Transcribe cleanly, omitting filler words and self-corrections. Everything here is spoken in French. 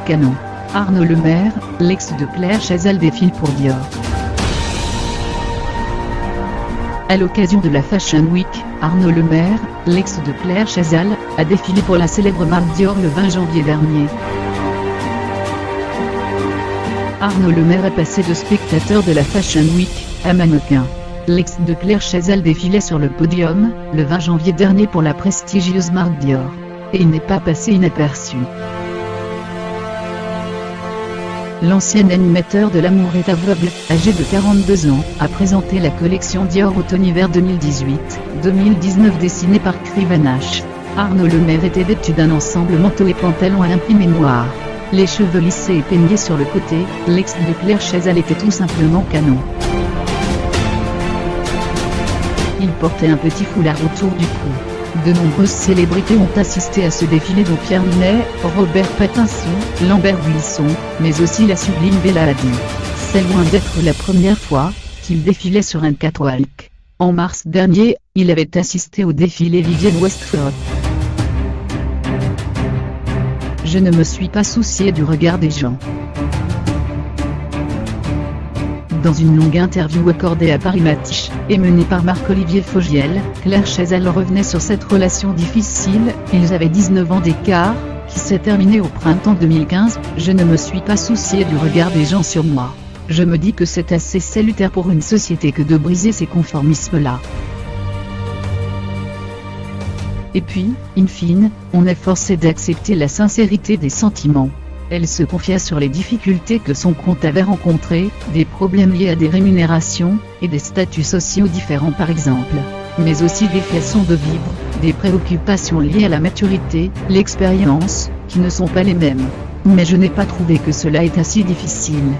canon. Arnaud Lemaire, l'ex de Claire Chazal défile pour Dior. À l'occasion de la Fashion Week, Arnaud Lemaire, l'ex de Claire Chazal, a défilé pour la célèbre marque Dior le 20 janvier dernier. Arnaud Lemaire est passé de spectateur de la Fashion Week à mannequin. L'ex de Claire Chazal défilait sur le podium, le 20 janvier dernier pour la prestigieuse marque Dior. Et il n'est pas passé inaperçu. L'ancien animateur de L'amour est aveugle, âgé de 42 ans, a présenté la collection Dior automne-hiver 2018-2019 dessinée par Crivanache. Arnaud Lemaire était vêtu d'un ensemble manteau et pantalon à imprimé noir. Les cheveux lissés et peignés sur le côté, l'ex de Claire Chazal était tout simplement canon. Il portait un petit foulard autour du cou. De nombreuses célébrités ont assisté à ce défilé dont Pierre Ninet, Robert Pattinson, Lambert Wilson, mais aussi la sublime Bella Hadid. C'est loin d'être la première fois qu'il défilait sur un catwalk. En mars dernier, il avait assisté au défilé Vivienne Westwood. Je ne me suis pas soucié du regard des gens. Dans une longue interview accordée à Paris Match, et menée par Marc-Olivier Fogiel, Claire Chazal revenait sur cette relation difficile. Ils avaient 19 ans d'écart, qui s'est terminée au printemps 2015. Je ne me suis pas soucié du regard des gens sur moi. Je me dis que c'est assez salutaire pour une société que de briser ces conformismes-là. Et puis, in fine, on est forcé d'accepter la sincérité des sentiments. Elle se confia sur les difficultés que son compte avait rencontrées, des problèmes liés à des rémunérations, et des statuts sociaux différents par exemple. Mais aussi des façons de vivre, des préoccupations liées à la maturité, l'expérience, qui ne sont pas les mêmes. Mais je n'ai pas trouvé que cela était si difficile.